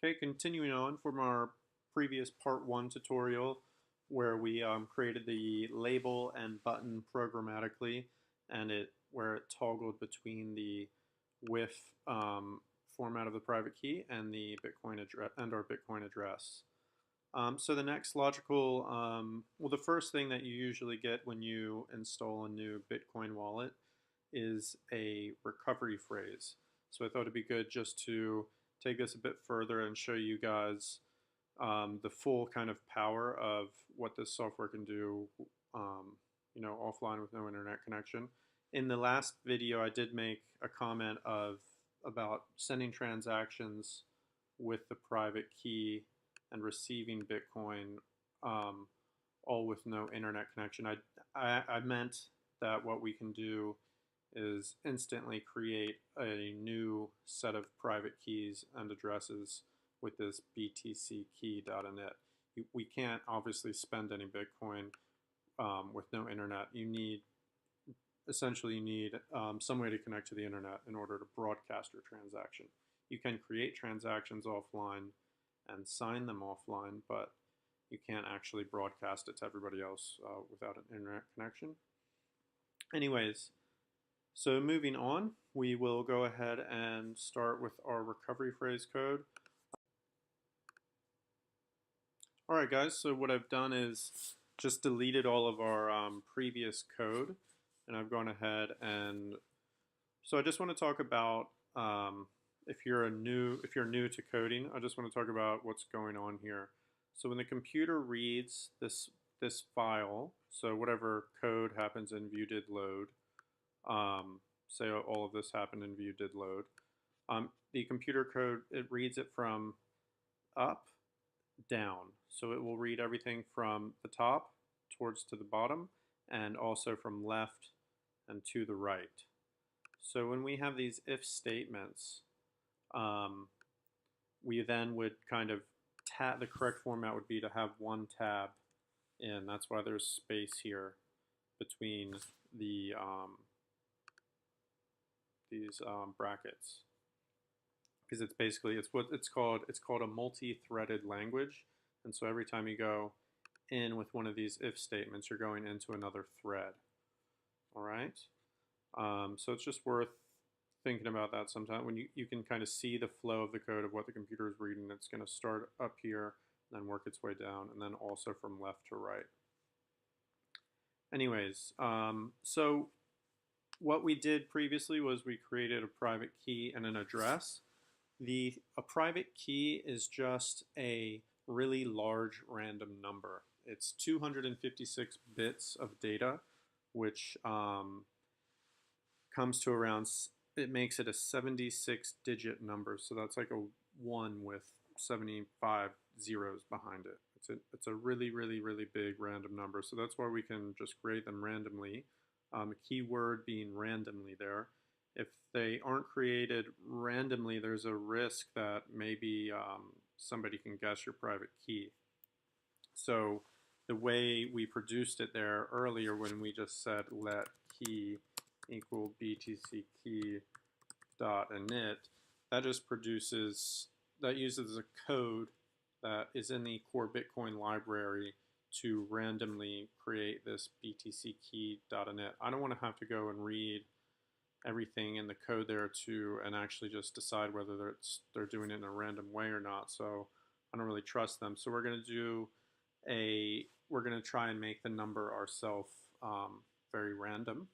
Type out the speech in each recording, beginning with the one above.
Okay, continuing on from our previous part 1 tutorial where we created the label and button programmatically and where it toggled between the with format of the private key and the Bitcoin address and our Bitcoin address. So the next logical, well, the first thing that you usually get when you install a new Bitcoin wallet is a recovery phrase. So I thought it'd be good just to take this a bit further and show you guys the full kind of power of what this software can do, offline with no internet connection. In the last video, I did make a comment about sending transactions with the private key and receiving Bitcoin, all with no internet connection. I meant that what we can do is instantly create a new set of private keys and addresses with this btckey.init. We can't obviously spend any Bitcoin with no internet. You need some way to connect to the internet in order to broadcast your transaction. You can create transactions offline and sign them offline, but you can't actually broadcast it to everybody else without an internet connection. Anyways, so moving on, we will go ahead and start with our recovery phrase code. Alright guys, so what I've done is just deleted all of our previous code, and I've gone ahead and so I just want to talk about if you're new to coding, I just want to talk about what's going on here. So when the computer reads this file, so whatever code happens in view did load, say all of this happened in view did load, the computer code, it reads it from up down. So it will read everything from the top towards to the bottom, and also from left and to the right. So when we have these if statements, we then would kind of the correct format would be to have one tab in. That's why there's space here between the these brackets, because it's basically it's called a multi-threaded language, and so every time you go in with one of these if statements, you're going into another thread. All right, so it's just worth thinking about that sometime when you can kind of see the flow of the code of what the computer is reading. It's going to start up here, then work its way down, and then also from left to right. Anyways, so what we did previously was we created a private key and an address. A private key is just a really large random number. It's 256 bits of data, which comes to around, it makes it a 76-digit number. So that's like a 1 with 75 zeros behind it. It's a really, really, really big random number. So that's why we can just create them randomly. A keyword being randomly there. If they aren't created randomly, there's a risk that maybe somebody can guess your private key. So the way we produced it there earlier when we just said let key equal btc key dot init, that just uses a code that is in the CoreBitcoin library to randomly create this btc key.init. I don't want to have to go and read everything in the code there and actually just decide whether they're doing it in a random way or not. So I don't really trust them. So we're going to try and make the number ourselves very random.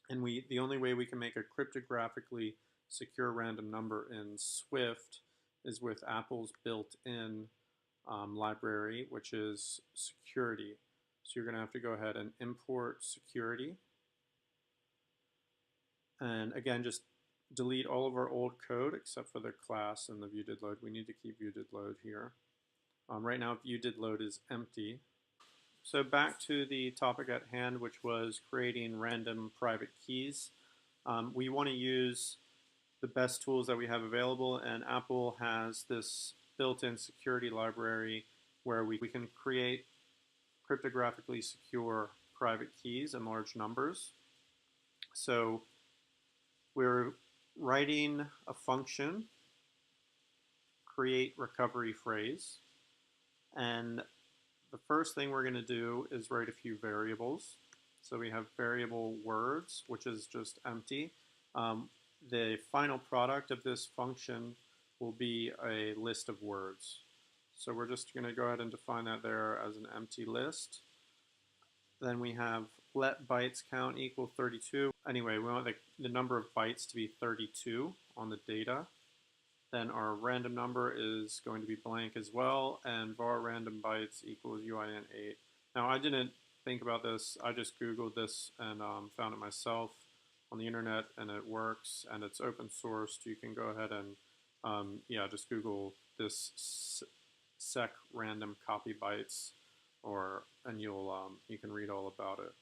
And the only way we can make a cryptographically secure random number in Swift is with Apple's built-in library, which is security. So you're going to have to go ahead and import security. And again, just delete all of our old code except for the class and the view did load. We need to keep view did load here. Right now, view did load is empty. So back to the topic at hand, which was creating random private keys. We want to use the best tools that we have available, and Apple has this built-in security library where we can create cryptographically secure private keys in large numbers. So we're writing a function create recovery phrase. And the first thing we're going to do is write a few variables. So we have variable words, which is just empty. The final product of this function will be a list of words. So we're just going to go ahead and define that there as an empty list. Then we have let bytes count equal 32. Anyway, we want the number of bytes to be 32 on the data. Then our random number is going to be blank as well, and var random bytes equals uin8. Now I didn't think about this, I just Googled this and found it myself on the internet, and it works, and it's open sourced. You can go ahead and just Google this sec random copy bytes, and you can read all about it.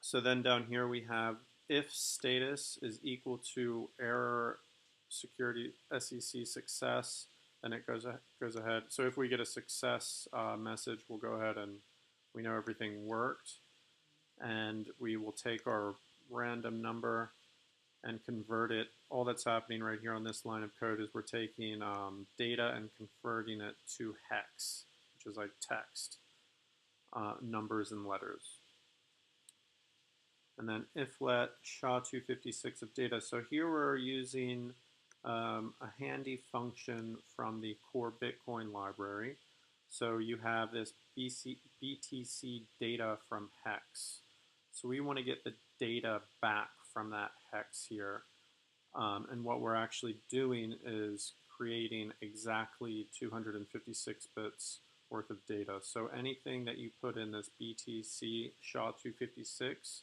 So then down here we have if status is equal to error security SEC success, then it goes ahead. So if we get a success message, we'll go ahead and we know everything worked, and we will take our random number and convert it. All that's happening right here on this line of code is we're taking data and converting it to hex, which is like text, numbers and letters. And then if let SHA-256 of data. So here we're using a handy function from the CoreBitcoin library. So you have this BTC data from hex. So we want to get the data back from that hex here. And what we're actually doing is creating exactly 256 bits worth of data. So anything that you put in this BTC SHA-256,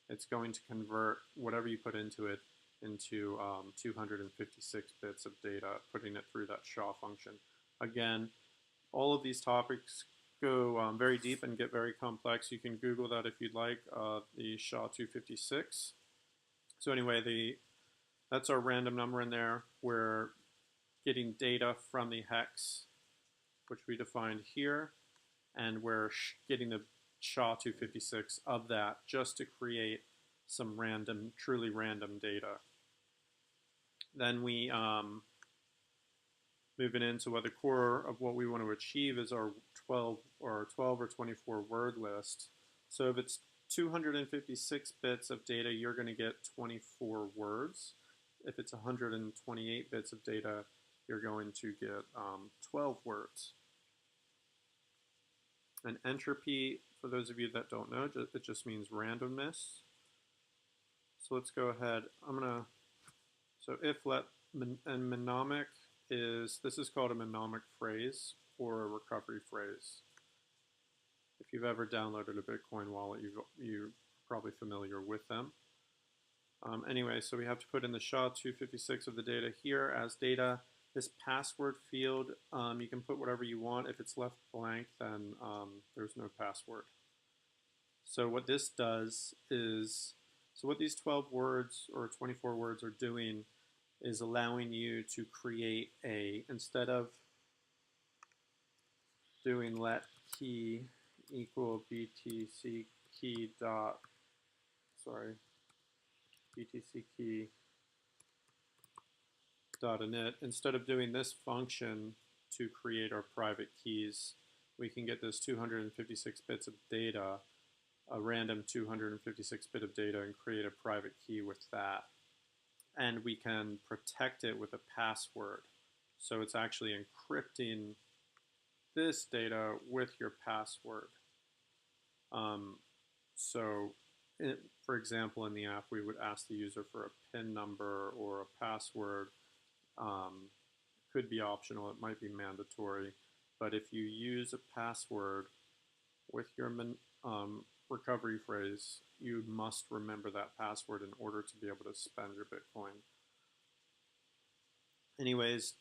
it's going to convert whatever you put into it into 256 bits of data, putting it through that SHA function. Again, all of these topics go very deep and get very complex. You can Google that if you'd like, the SHA-256. So anyway, that's our random number in there. We're getting data from the hex, which we defined here, and we're getting the SHA-256 of that just to create some random, truly random data. Then we moving into what the core of what we want to achieve is our 12 or 24 word list. So if it's 256 bits of data, you're going to get 24 words. If it's 128 bits of data, you're going to get 12 words. And entropy, for those of you that don't know, it just means randomness. So let's go ahead. So if let, and mnemonic this is called a mnemonic phrase or a recovery phrase. If you've ever downloaded a Bitcoin wallet, you're probably familiar with them. Anyway, so we have to put in the SHA-256 of the data here as data. This password field, you can put whatever you want. If it's left blank, then there's no password. So what this does is, so what these 12 words or 24 words are doing is allowing you to create instead of doing let key equal BTC key dot init, instead of doing this function to create our private keys, we can get this 256 bits of data, a random 256 bit of data, and create a private key with that. And we can protect it with a password. So it's actually encrypting this data with your password. For example, in the app, we would ask the user for a PIN number or a password. Could be optional, it might be mandatory. But if you use a password with your recovery phrase, you must remember that password in order to be able to spend your Bitcoin. Anyways,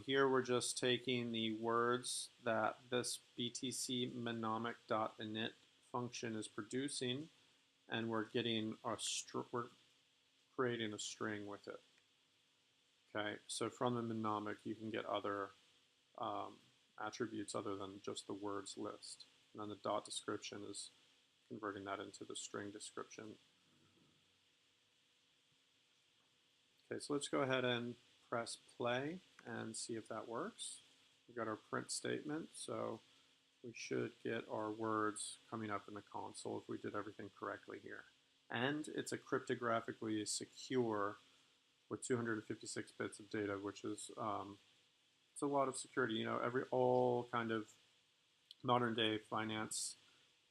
here we're just taking the words that this BTC mnemonic.init function is producing, and we're getting we're creating a string with it. Okay, so from the mnemonic, you can get other attributes other than just the words list. And then the dot description is converting that into the string description. Okay, so let's go ahead and press play and see if that works. We've got our print statement, so we should get our words coming up in the console if we did everything correctly here. And it's a cryptographically secure with 256 bits of data, which is it's a lot of security. You know, all kind of modern day finance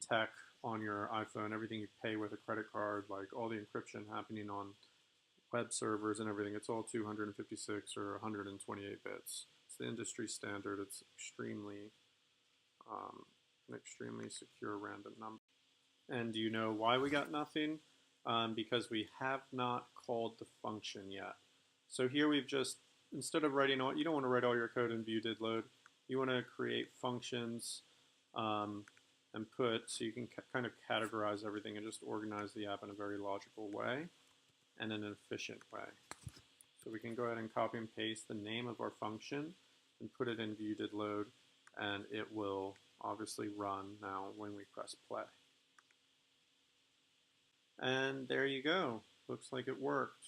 tech on your iPhone, everything you pay with a credit card, like all the encryption happening on web servers and everything, it's all 256 or 128 bits. It's the industry standard. It's an extremely secure random number. And do you know why we got nothing? Because we have not called the function yet. So here we've just, instead of writing all, you don't want to write all your code in view did load. You want to create functions and put, so you can kind of categorize everything and just organize the app in a very logical way and in an efficient way. So we can go ahead and copy and paste the name of our function and put it in view did load, and it will obviously run now when we press play. And there you go. Looks like it worked.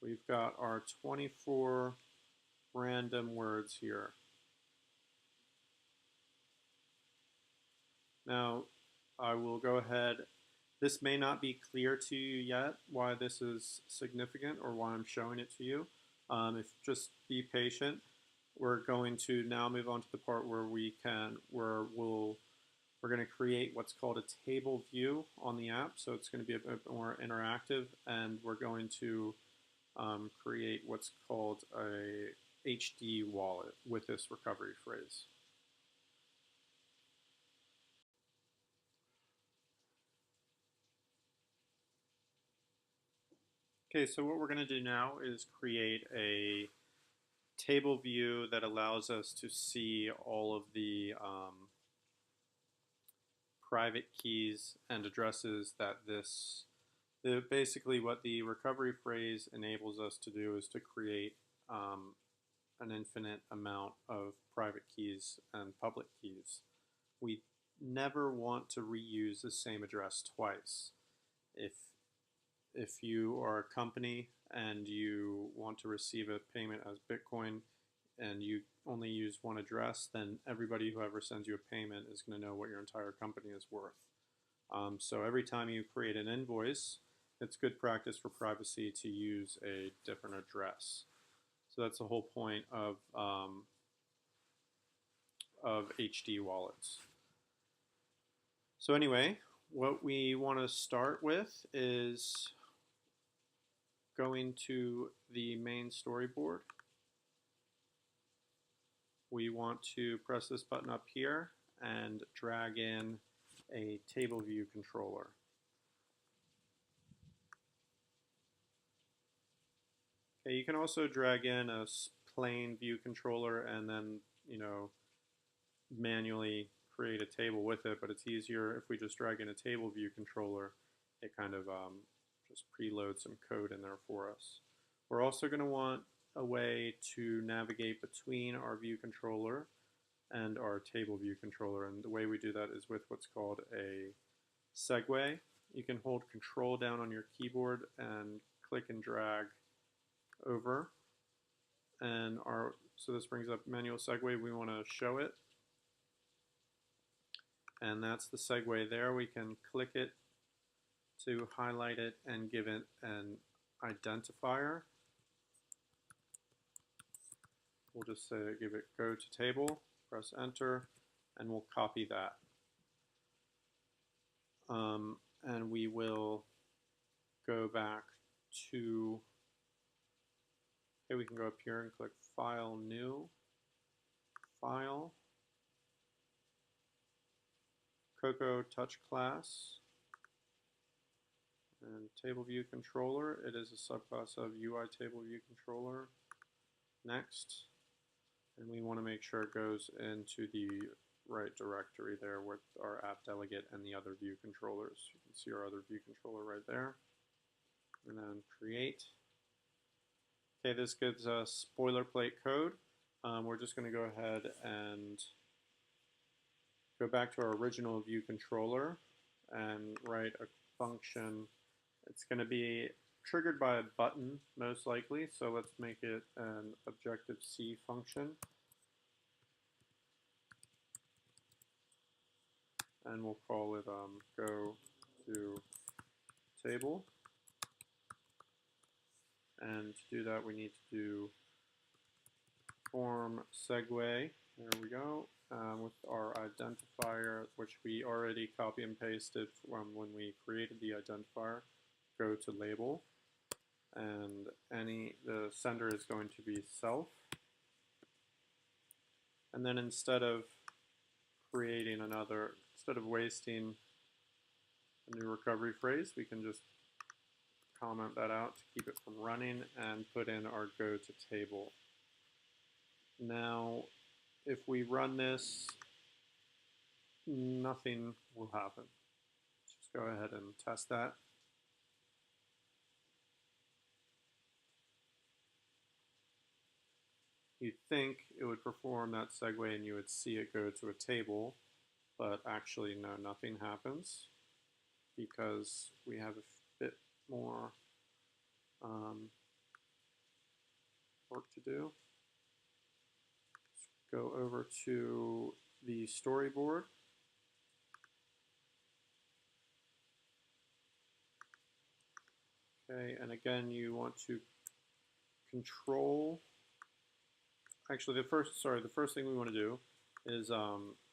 We've got our 24 random words here. Now, I will go ahead. This may not be clear to you yet why this is significant or why I'm showing it to you. Just be patient. We're going to now move on to the part where we're going to create what's called a table view on the app. So it's going to be a bit more interactive, and we're going to create what's called a HD wallet with this recovery phrase. Okay, so what we're going to do now is create a table view that allows us to see all of the private keys and addresses that basically what the recovery phrase enables us to do is to create an infinite amount of private keys and public keys. We never want to reuse the same address twice. If you are a company and you want to receive a payment as Bitcoin and you only use one address, then everybody who ever sends you a payment is going to know what your entire company is worth. So every time you create an invoice, it's good practice for privacy to use a different address. So that's the whole point of HD wallets. So anyway, what we want to start with is going to the main storyboard. We want to press this button up here and drag in a table view controller. Okay, you can also drag in a plain view controller and then, manually create a table with it, but it's easier if we just drag in a table view controller. It kind of just preloads some code in there for us. We're also going to want a way to navigate between our view controller and our table view controller, and the way we do that is with what's called a segue. You can hold Control down on your keyboard and click and drag over, and so this brings up manual segue. We want to show it, and that's the segue there. We can click it to highlight it and give it an identifier. We'll just say, give it go to table, press enter, and we'll copy that. And we will go back to, okay, we can go up here and click File, New, File, Cocoa Touch Class, and Table View Controller. It is a subclass of UI Table View Controller. Next. And we want to make sure it goes into the right directory there with our app delegate and the other view controllers. You can see our other view controller right there. And then create. Okay, this gives us boilerplate code. We're just going to go ahead and go back to our original view controller and write a function. It's going to be triggered by a button, most likely, so let's make it an Objective-C function. And we'll call it go to table. And to do that, we need to do form segue. There we go. With our identifier, which we already copy and pasted from when we created the identifier, go to label. And the sender is going to be self. And then instead of wasting a new recovery phrase, we can just comment that out to keep it from running and put in our go to table. Now, if we run this, nothing will happen. Let's just go ahead and test that. You'd think it would perform that segue and you would see it go to a table, but actually no, nothing happens because we have a bit more work to do. Let's go over to the storyboard. Okay, and again, you want to control. Actually, the first thing we want to do is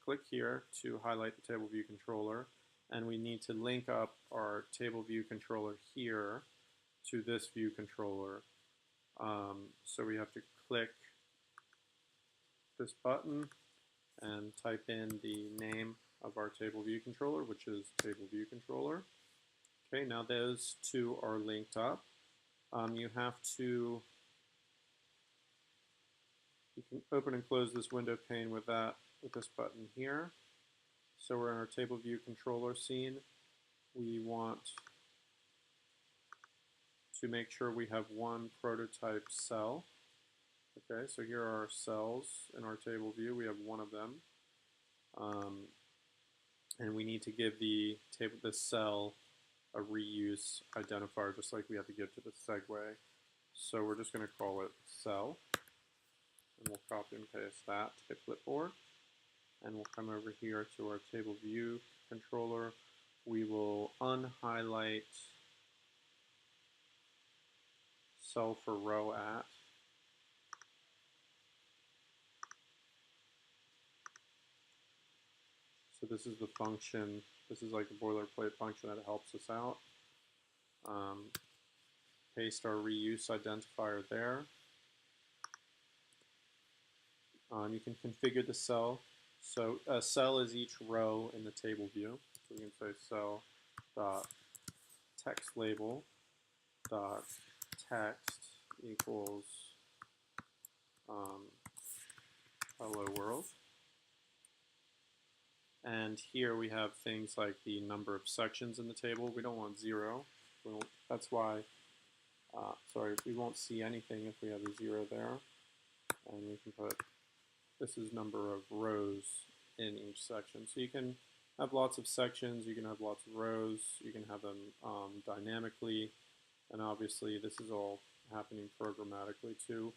click here to highlight the table view controller, and we need to link up our table view controller here to this view controller. So we have to click this button and type in the name of our table view controller, which is table view controller. Okay, now those two are linked up. You can open and close this window pane with this button here. So we're in our table view controller scene. We want to make sure we have one prototype cell. Okay, so here are our cells in our table view. We have one of them. And we need to give this cell a reuse identifier, just like we have to give to the segue. So we're just going to call it cell. And we'll copy and paste that to the clipboard. And we'll come over here to our table view controller. We will unhighlight cell for row at. So this is the function. This is like a boilerplate function that helps us out. Paste our reuse identifier there. You can configure the cell. So a cell is each row in the table view. So we can say cell dot text label dot text equals hello world. And here we have things like the number of sections in the table. We don't want 0. That's why, we won't see anything if we have a 0 there. And we can put, this is number of rows in each section. So you can have lots of sections, you can have lots of rows, you can have them dynamically, and obviously this is all happening programmatically too.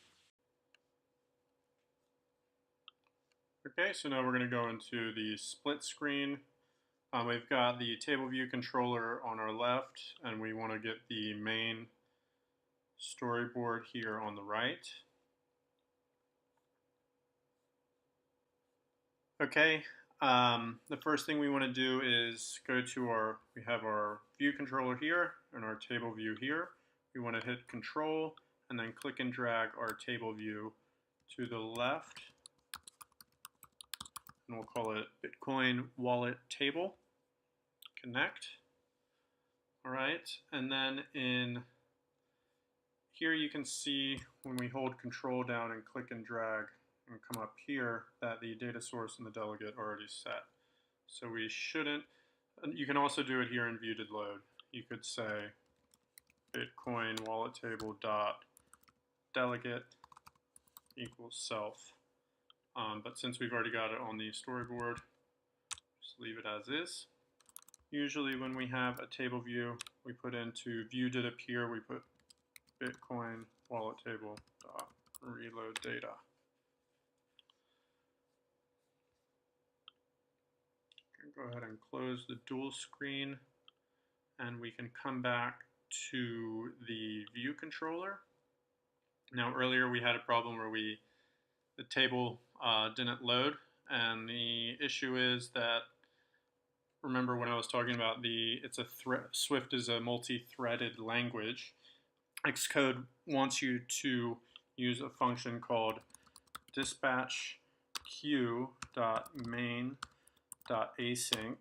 Okay, so now we're going to go into the split screen. We've got the table view controller on our left, and we want to get the main storyboard here on the right. Okay, the first thing we want to do is go to we have our view controller here and our table view here. We want to hit Control and then click and drag our table view to the left. And we'll call it Bitcoin wallet table. Connect. All right, and then in here you can see when we hold Control down and click and drag and come up here that the data source and the delegate are already set. So we shouldn't, you can also do it here in view did load. You could say Bitcoin wallet table dot delegate equals self. But since we've already got it on the storyboard, just leave it as is. Usually when we have a table view, we put into view did appear, we put Bitcoin wallet table dot reload data. Go ahead and close the dual screen, and we can come back to the view controller. Now earlier we had a problem where the table didn't load, and the issue is that, remember when I was talking about Swift is a multi-threaded language. Xcode wants you to use a function called dispatch queue.main.async,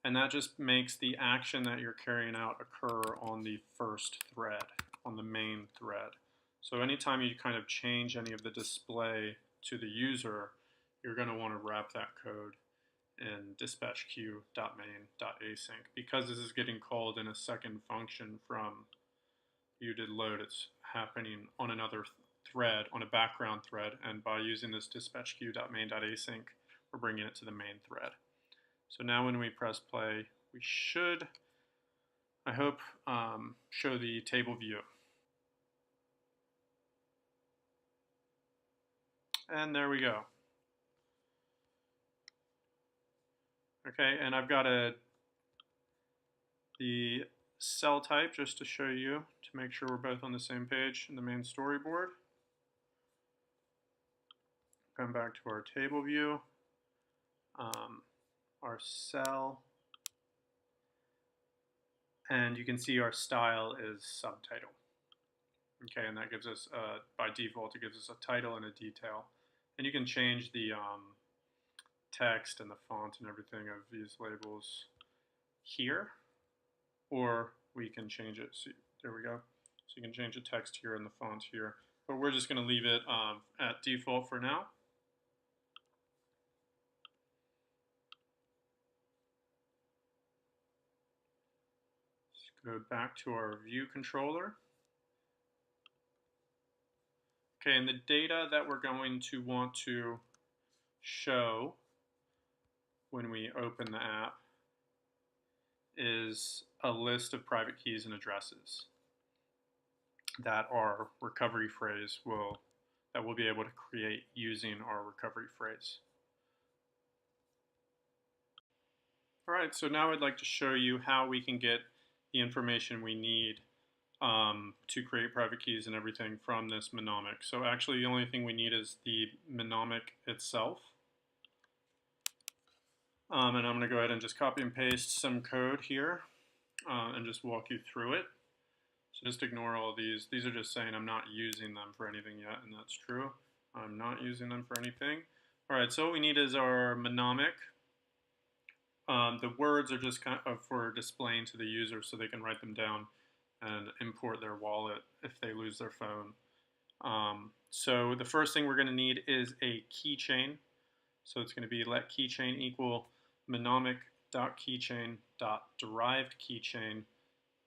and that just makes the action that you're carrying out occur on the first thread, on the main thread. So anytime you kind of change any of the display to the user, you're going to want to wrap that code in dispatch queue.main.async. Because this is getting called in a second function from view did load, it's happening on another thread, on a background thread, and by using this dispatch queue.main.async, we're bringing it to the main thread. So now when we press play, we should, I hope, show the table view. And there we go. Okay, and I've got the cell type just to show you, to make sure we're both on the same page in the main storyboard. Come back to our table view, our cell, and you can see our style is subtitle. Okay, and that gives us, by default, it gives us a title and a detail. And you can change the text and the font and everything of these labels here, or we can change it. So there we go. So you can change the text here and the font here, but we're just going to leave it at default for now. Let's go back to our view controller. Okay, and the data that we're going to want to show when we open the app is a list of private keys and addresses that our recovery phrase that we'll be able to create using our recovery phrase. All right, so now I'd like to show you how we can get the information we need to create private keys and everything from this mnemonic. So actually the only thing we need is the mnemonic itself. And I'm going to go ahead and just copy and paste some code here and just walk you through it. So just ignore all these. These are just saying I'm not using them for anything yet, and that's true. I'm not using them for anything. All right, so what we need is our mnemonic. The words are just kind of for displaying to the user so they can write them down and import their wallet if they lose their phone. So the first thing we're going to need is a keychain. So it's going to be let keychain equal mnemonic.keychain.derived keychain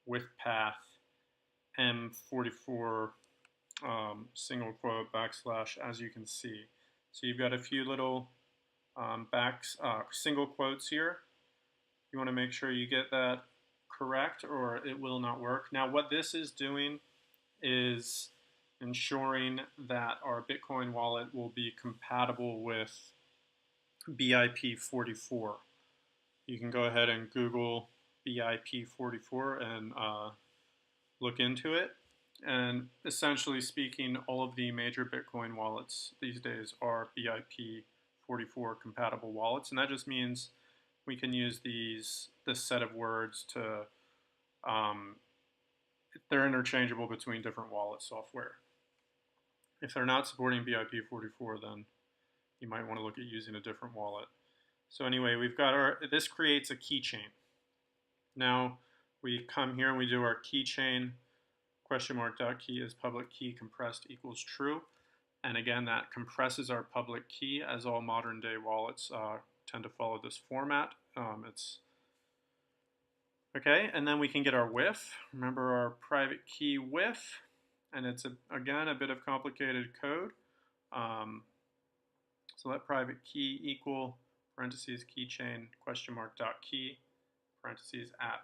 with path M44 single quote backslash, as you can see. So you've got a few little single quotes here. You want to make sure you get that correct or it will not work. Now what this is doing is ensuring that our Bitcoin wallet will be compatible with BIP44. You can go ahead and Google BIP44 and look into it. And essentially speaking, all of the major Bitcoin wallets these days are BIP44 compatible wallets, and that just means we can use this set of words to, they're interchangeable between different wallet software. If they're not supporting BIP44, then you might want to look at using a different wallet. So anyway, we've got this creates a keychain. Now we come here and we do our keychain (key is public key compressed equals true. And again, that compresses our public key, as all modern day wallets tend to follow this format. Okay, and then we can get our WIF. Remember our private key WIF, and it's again a bit of complicated code. So let private key equal parentheses keychain (key) parentheses at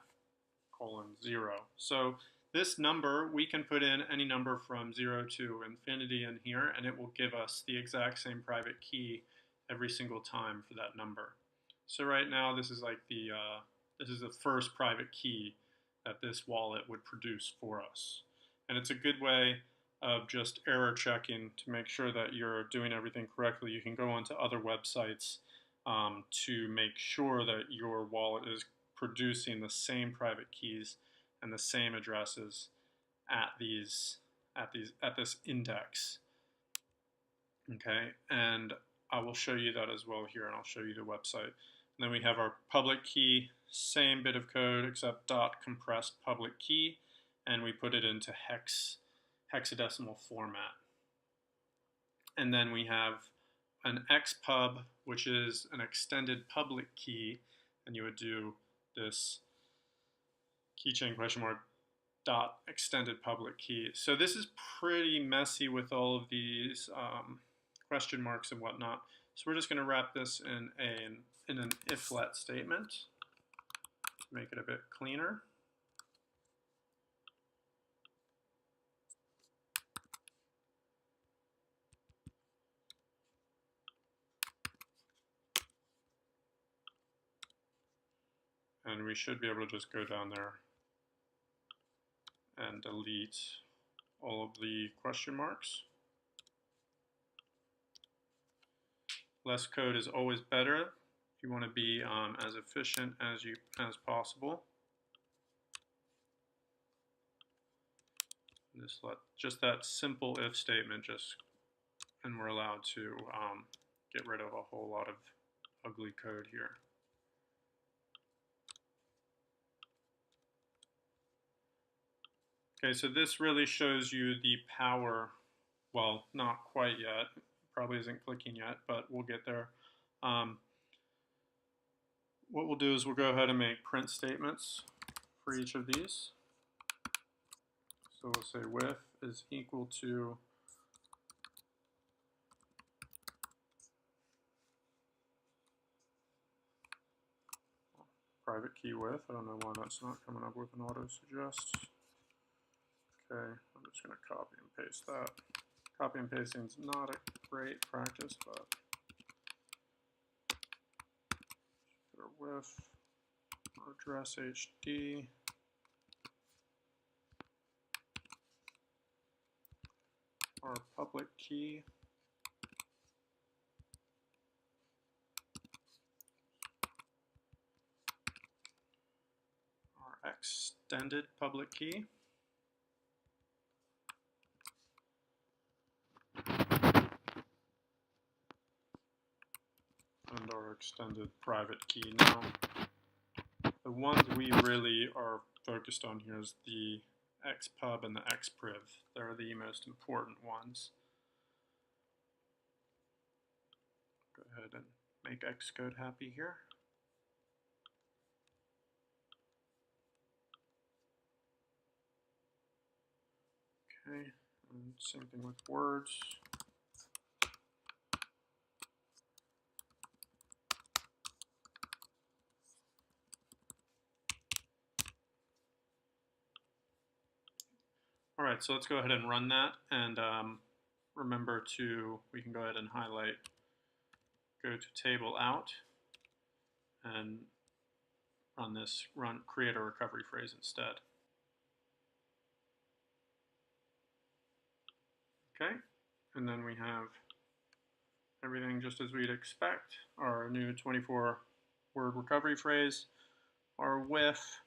0. So this number, we can put in any number from 0 to infinity in here, and it will give us the exact same private key every single time for that number. So right now, this is like this is the first private key that this wallet would produce for us. And it's a good way of just error checking to make sure that you're doing everything correctly. You can go onto other websites to make sure that your wallet is producing the same private keys and the same addresses at this index. Okay, and I will show you that as well here, and I'll show you the website. And then we have our public key, same bit of code except dot compressed public key, and we put it into hexadecimal format. And then we have an xpub, which is an extended public key, and you would do this keychain question mark dot extended public key. So this is pretty messy with all of these question marks and whatnot. So we're just going to wrap this in an if-let statement to make it a bit cleaner. And we should be able to just go down there and delete all of the question marks. Less code is always better. You want to be as efficient as possible. Just that simple if statement, and we're allowed to get rid of a whole lot of ugly code here. Okay, so this really shows you the power, well, not quite yet, probably isn't clicking yet, but we'll get there. What we'll do is we'll go ahead and make print statements for each of these. So we'll say width is equal to private key width. I don't know why that's not coming up with an auto suggest. Okay, I'm just going to copy and paste that. Copy and pasting is not a great practice, but our width, our address HD, our public key, our extended public key, and our extended private key. Now, the ones we really are focused on here is the xpub and the xpriv. They're the most important ones. Go ahead and make Xcode happy here. Okay, and same thing with words. All right, so let's go ahead and run that, and remember we can go ahead and highlight, go to table out, and create a recovery phrase instead. Okay, and then we have everything just as we'd expect. Our new 24-word recovery phrase, our width,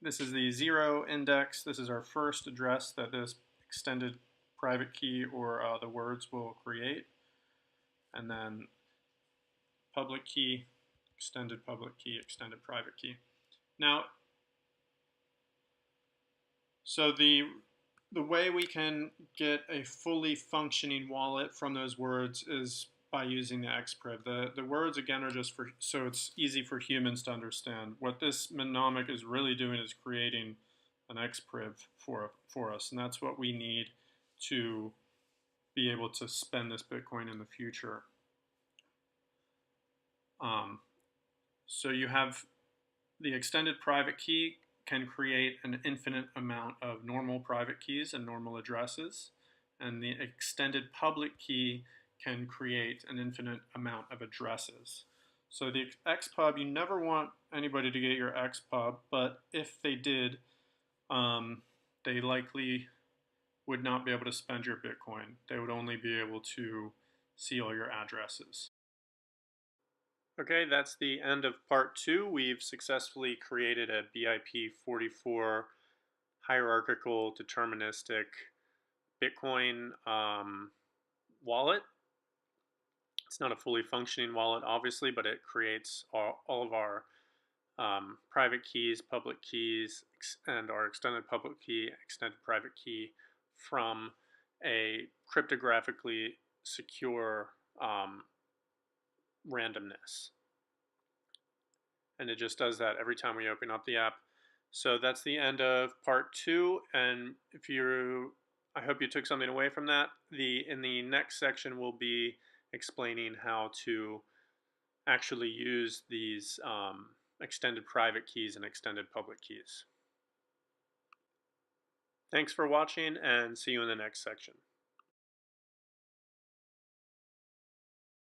this is the 0 index. This is our first address that this extended private key or the words will create. And then public key, extended private key. Now, so the way we can get a fully functioning wallet from those words is by using the xpriv. The words, again, are just so it's easy for humans to understand. What this mnemonic is really doing is creating an xpriv for us, and that's what we need to be able to spend this Bitcoin in the future. So you have the extended private key can create an infinite amount of normal private keys and normal addresses, and the extended public key can create an infinite amount of addresses. So the xpub, you never want anybody to get your xpub, but if they did, they likely would not be able to spend your Bitcoin. They would only be able to see all your addresses. Okay, that's the end of part 2. We've successfully created a BIP44 hierarchical deterministic Bitcoin wallet. It's not a fully functioning wallet, obviously, but it creates all of our private keys, public keys, and our extended public key, extended private key from a cryptographically secure randomness. And it just does that every time we open up the app. So that's the end of part 2. And I hope you took something away from that. In the next section, we'll be explaining how to actually use these extended private keys and extended public keys. Thanks for watching, and see you in the next section.